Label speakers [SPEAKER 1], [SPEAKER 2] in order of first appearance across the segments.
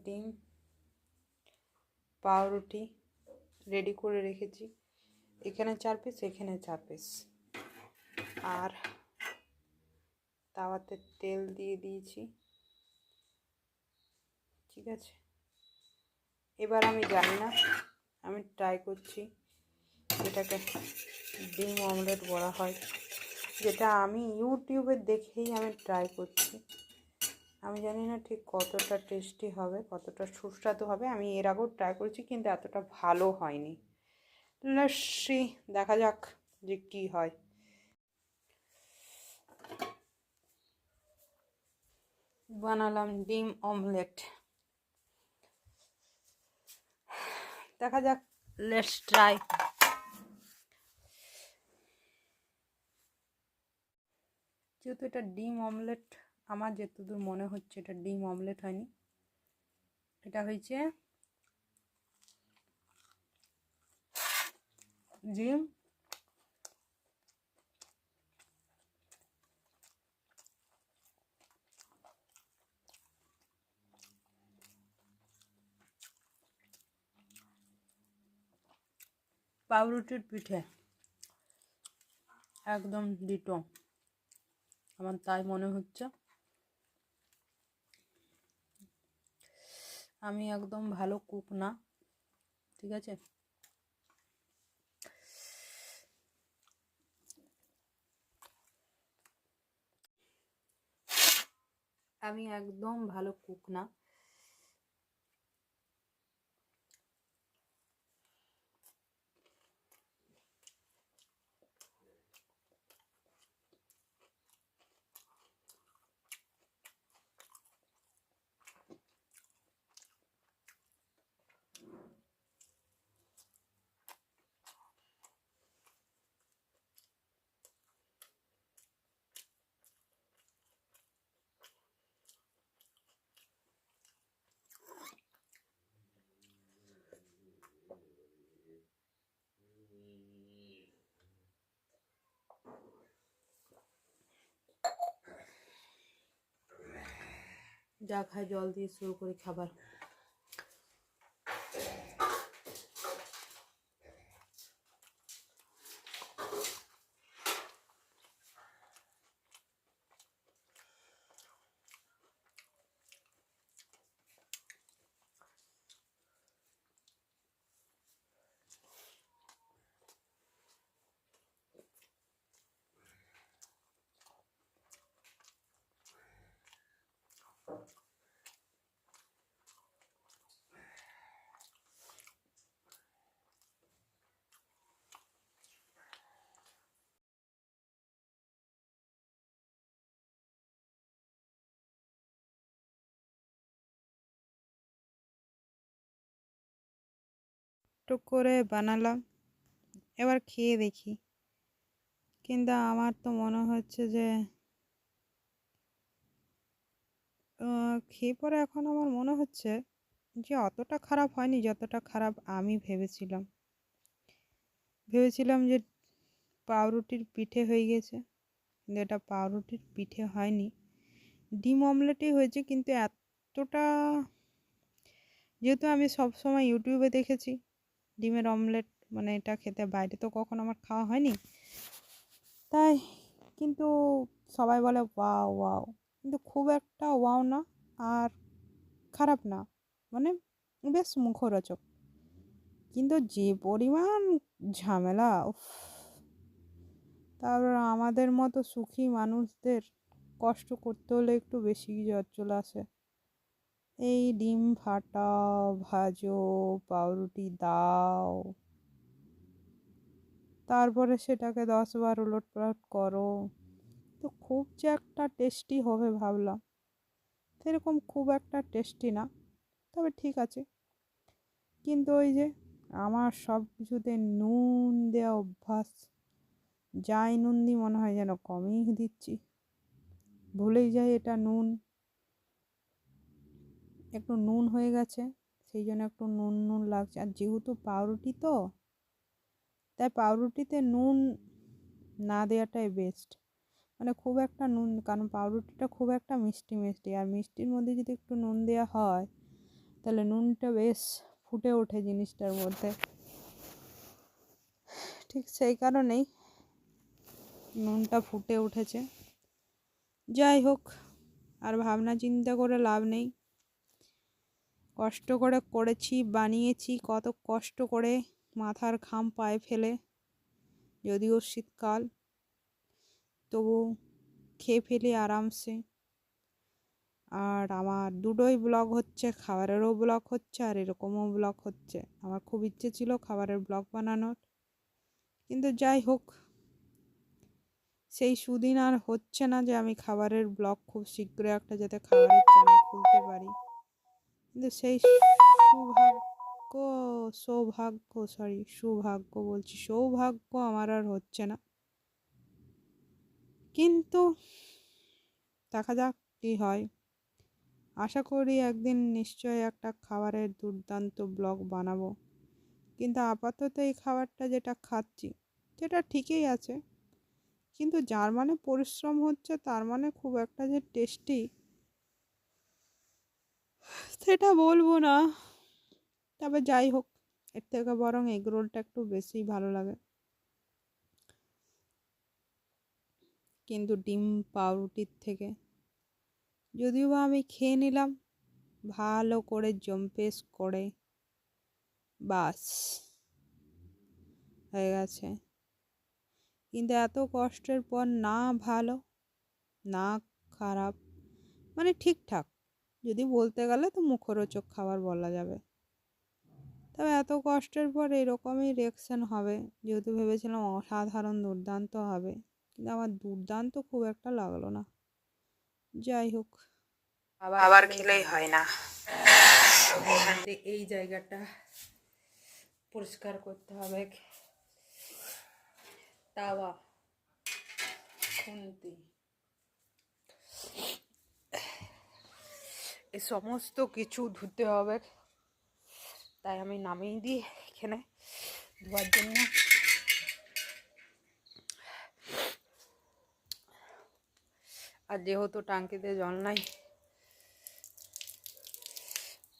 [SPEAKER 1] ডিম পাউরুটি রেডি করে রেখেছি। এখানে 4 পিস, এখানে 4 পিস। আর তাওয়াতে তেল দিয়ে দিয়েছি। ঠিক আছে, এবার আমি জানি না, আমি ট্রাই করছি। এটাকে ডিম অমলেট বলা হয়, যেটা আমি ইউটিউবে দেখেই আমি ট্রাই করছি। আমি জানি না ঠিক কতটা টেস্টি হবে, কতটা সুস্বাদু হবে। আমি এর আগেও ট্রাই করেছি, কিন্তু এতটা ভালো হয়নি। লস্যি, দেখা যাক যে কি হয়। বানালাম ডিম অমলেট, দেখা যাক। Let's try. যেহেতু এটা ডিম অমলেট, আমার যতদূর মনে হচ্ছে এটা ডিম অমলেট হয়নি, এটা হয়েছে ডিম পাউরুটির পিঠে, একদম ডিটো। আমার তাই মনে হচ্ছে। আমি একদম ভালো কুক না, ঠিক আছে। আমি একদম ভালো কুক না। যা খাই জল দিয়ে শুরু করি খাবার। টুক করে বানালাম, এবার খেয়ে দেখি। কিন্তু আমার তো মনে হচ্ছে যে খেয়ে পরে এখন আমার মনে হচ্ছে যে অতটা খারাপ হয়নি যতটা খারাপ আমি ভেবেছিলাম। যে পাউরুটির পিঠে হয়ে গেছে, কিন্তু এটা পাউরুটির পিঠে হয়নি, ডিম অমলেটই হয়েছে। কিন্তু এতটা, যেহেতু আমি সব সময় ইউটিউবে দেখেছি ডিমের অমলেট, মানে এটা খেতে, বাইরে তো কখনো আমার খাওয়া হয়নি, তাই। কিন্তু সবাই বলে ওয়াও ওয়াও, কিন্তু খুব একটা ওয়াও না, আর খারাপ না, মানে বেশ মুখরোচক। কিন্তু যে পরিমাণ ঝামেলা, উফ! তারপর আমাদের মতো সুখী মানুষদের কষ্ট করতে হলে একটু বেশি জ্বর চলে আসে। এই ডিম ফাটাও, ভাজো, পাউরুটি দাও, তারপরে সেটাকে 10 বার উলটপালট করো। তো খুব যে একটা টেস্টি হবে ভাবলাম, সেরকম খুব একটা টেস্টি না, তবে ঠিক আছে। কিন্তু ওই যে আমার সব কিছুতে নুন দেওয়া অভ্যাস, যাই নুন দিই মনে হয় যেন কমই দিচ্ছি, ভুলেই যাই এটা নুন। একটু নুন হয়ে গেছে, সেই জন্য একটু নুন নুন লাগছে। আর যেহেতু পাউরুটি তো, তাই পাউরুটিতে নুন না দেওয়াটাই বেস্ট। মানে খুব একটা নুন, কারণ পাউরুটিটা খুব একটা মিষ্টি মিষ্টি, আর মিষ্টির মধ্যে যদি একটু নুন দেওয়া হয় তাহলে নুনটা বেশ ফুটে ওঠে জিনিসটার মধ্যে। ঠিক সেই কারণেই নুনটা ফুটে উঠেছে। যাই হোক, আর ভাবনা চিন্তা করে লাভ নেই। কষ্ট করে করেছি, বানিয়েছি, কত কষ্ট করে মাথার ঘাম পায়ে ফেলে, যদিও শীতকাল, তবু খেয়ে ফেলি আরামসে। আর আমার দুটোই ব্লগ হচ্ছে, খাবারেরও ব্লগ হচ্ছে আর এরকমও ব্লগ হচ্ছে। আমার খুব ইচ্ছে ছিল খাবারের ব্লগ বানানোর, কিন্তু যাই হোক, সেই সুদিন আর হচ্ছে না যে আমি খাবারের ব্লগ খুব শীঘ্রই একটা যাতে খাবারের চ্যানেল খুলতে পারি। কিন্তু সেই সৌভাগ্য আমার আর হচ্ছে না। কিন্তু দেখা যাক কি হয়। আশা করি একদিন নিশ্চয়ই একটা খাবারের দুর্দান্ত ব্লগ বানাবো। কিন্তু আপাতত এই খাবারটা যেটা খাচ্ছি সেটা ঠিকই আছে, কিন্তু যার মানে পরিশ্রম হচ্ছে তার মানে খুব একটা যে টেস্টি সেটা বলবো না। তবে যাই হোক, এর থেকে বরং এগ রোলটা একটু বেশি ভালো লাগে। কিন্তু ডিম পাউরুটির থেকে যদিও বা আমি খেয়ে নিলাম ভালো করে জম্পেশ করে, বাস হয়ে গেছে। কিন্তু এত কষ্টের পর না ভালো না খারাপ, মানে ঠিকঠাক, যদি বলতে গেলে তো মুখরোচক খাবার বলা যাবে। তবে এত কষ্টের পর এরকমই রিয়াকশান হবে, যেহেতু ভেবেছিলাম অসাধারণ দুর্দান্ত হবে, কিন্তু আমার দুর্দান্ত খুব একটা লাগলো না। যাই হোক, আবার খেলেই হয় না। এই জায়গাটা পরিষ্কার করতে হবে, তাওয়া খুন্তি এই সমস্ত কিছু ধুতে হবে। তাই আমি নামিয়ে দিই এখানে ধোয়ার জন্য। আর যেহেতু টাঙ্কিতে জল নাই,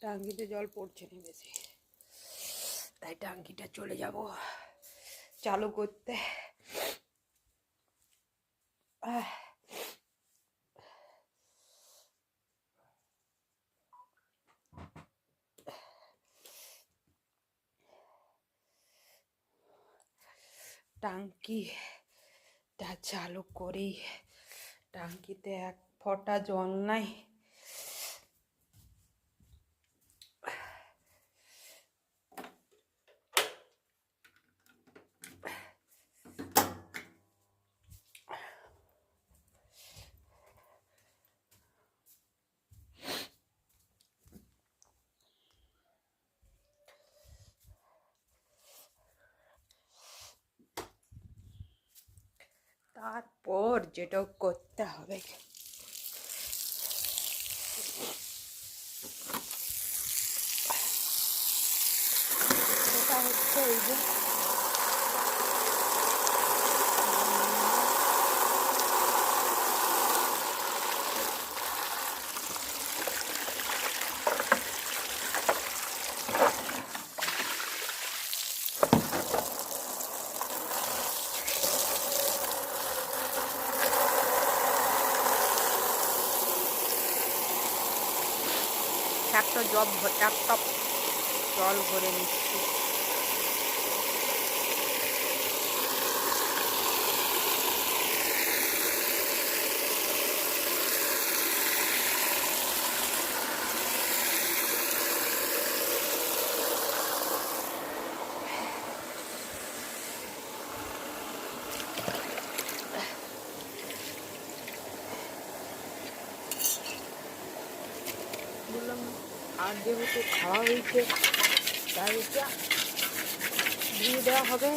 [SPEAKER 1] টাঙ্কিতে জল পড়ছে না বেশি, তাই টাঙ্কিটা চলে যাব চালু করতে। টাঙ্কিটা চালু করি। টাঙ্কিতে এক ফোঁটা জল নাই। তারপর যেটা করতে হবে, সেটা হচ্ছে এই যে একটা জল ভরে নিচ্ছি। বললাম আর যেহেতু খাওয়া হয়েছে তাই এটা দিয়ে দেওয়া হবে।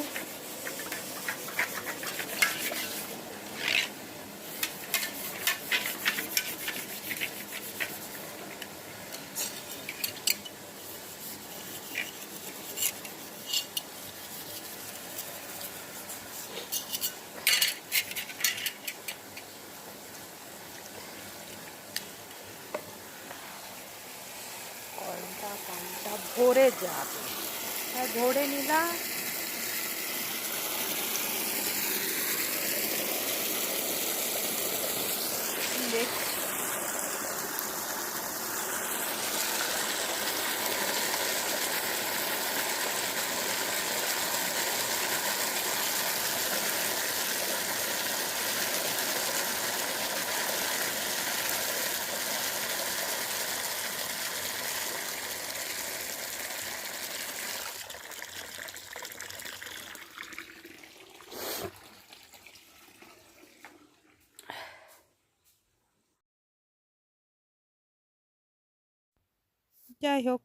[SPEAKER 1] ভরে যাবে। তাই ভরে নিলাম। দেখ যাই হোক,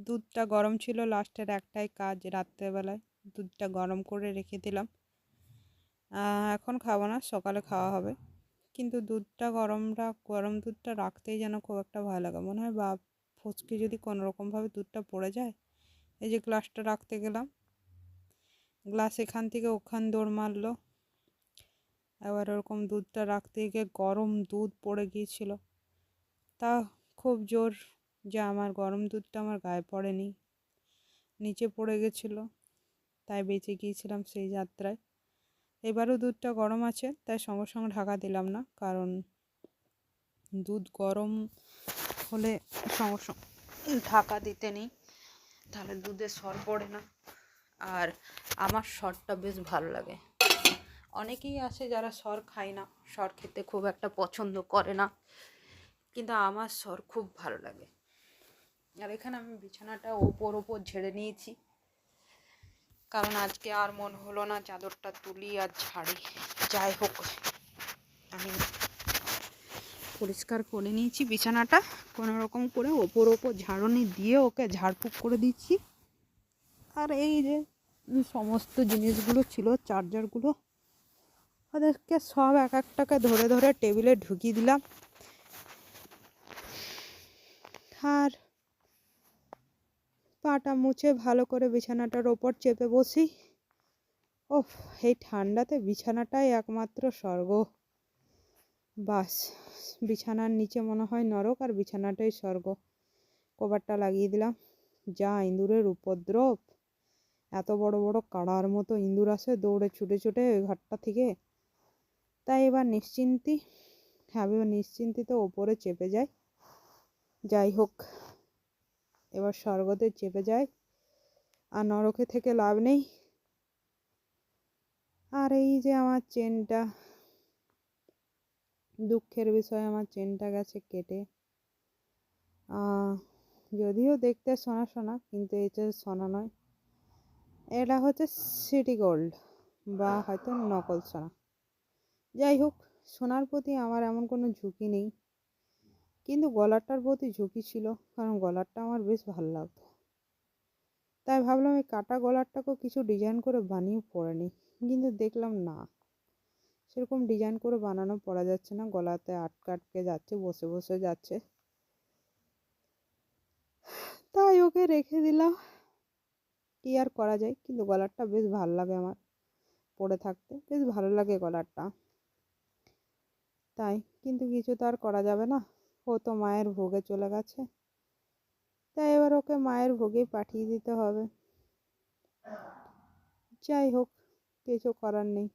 [SPEAKER 1] দুধটা গরম ছিল, লাস্টের একটাই কাজ রাত্রেবেলায় দুধটা গরম করে রেখে দিলাম। এখন খাবো না, সকালে খাওয়া হবে। কিন্তু গরম দুধটা রাখতেই যেন খুব একটা ভালো লাগে, মনে হয় বা ফচকে যদি কোনোরকমভাবে দুধটা পড়ে যায়। এই যে গ্লাসটা রাখতে গেলাম, গ্লাস এখান থেকে ওখান দৌড় মারলো। এবার ওরকম দুধটা রাখতে গিয়ে গরম দুধ পড়ে গিয়েছিল। তা খুব জোর যে আমার গরম দুধটা আমার গায়ে পড়েনি, নিচে পড়ে গেছিলো, তাই বেঁচে গিয়েছিলাম সেই যাত্রায়। এবারও দুধটা গরম আছে, তাই সঙ্গে সঙ্গে ঢাকা দিলাম না, কারণ দুধ গরম হলে সঙ্গে সঙ্গে ঢাকা দিতে নেই, তাহলে দুধে সর পড়ে না। আর আমার সরটা বেশ ভালো লাগে। অনেকেই আছে যারা সর খায় না, সর খেতে খুব একটা পছন্দ করে না, কিন্তু আমার সর খুব ভালো লাগে। আর এখানে আমি বিছানাটা ওপর ঝেড়ে নিয়েছি, কারণ আজকে আর মন হলো না চাদরটা তুলি আর ঝাড়ি। যাই হোক, আমি পরিষ্কার করে নিয়েছি বিছানাটা, কোনো রকম করে ওপর ঝাড়নি দিয়ে ওকে ঝাড়ফুঁক করে দিচ্ছি। আর এই যে সমস্ত জিনিসগুলো ছিল, চার্জারগুলো, ওদেরকে সব এক একটাকে ধরে ধরে টেবিলে ঢুকিয়ে দিলাম। আর পাটা মুছে ভালো করে বিছানাটার ওপর চেপে বসি। ওহ, এই ঠান্ডাতে বিছানাটাই একমাত্র স্বর্গ। বাস, বিছানার নিচে মনে হয় নরক, আর বিছানাটাই স্বর্গ। কভারটা লাগিয়ে দিলাম। যা ইঁদুরের উপদ্রব, এত বড় বড় কাড়ার মতো ইঁদুর আসে দৌড়ে ছুটে ছুটে ওই ঘরটা থেকে। তাই এবার নিশ্চিন্তিত ওপরে চেপে যাই। যাই হোক, এবার স্বর্গতে চেপে যায়, আর নরকে থেকে লাভ নেই। আর এই যে আমার চেনটা, দুঃখের বিষয়, আমার চেনটা গেছে কেটে। যদিও দেখতে সোনা সোনা, কিন্তু এটা সোনা নয়, এটা হচ্ছে সিটি গোল্ড বা হয়তো নকল সোনা। যাই হোক, সোনার প্রতি আমার এমন কোনো ঝুঁকি নেই, কিন্তু গলারটার প্রতি ঝুঁকি ছিল, কারণ গলারটা আমার বেশ ভালো লাগতো। তাই ভাবলাম এই কাটা গলারটাকেও কিছু ডিজাইন করে বানিয়ে পরে নিই, কিন্তু দেখলাম না, সেরকম ডিজাইন করে বানানো পরা যাচ্ছে না, গলাতে আটকে যাচ্ছে, বসে বসে যাচ্ছে। তাই ওকে রেখে দিলাম। কি আর করা যায়, কিন্তু গলারটা বেশ ভালো লাগে আমার পরে থাকতে, বেশ ভালো লাগে গলারটা। তাই কিন্তু কিছু তো আর করা যাবে না, ও তো মায়ের ভোগে চলে গেছে, তাই এবার ওকে মায়ের ভোগেই পাঠিয়ে দিতে হবে। যাই হোক, কিছু করার নেই।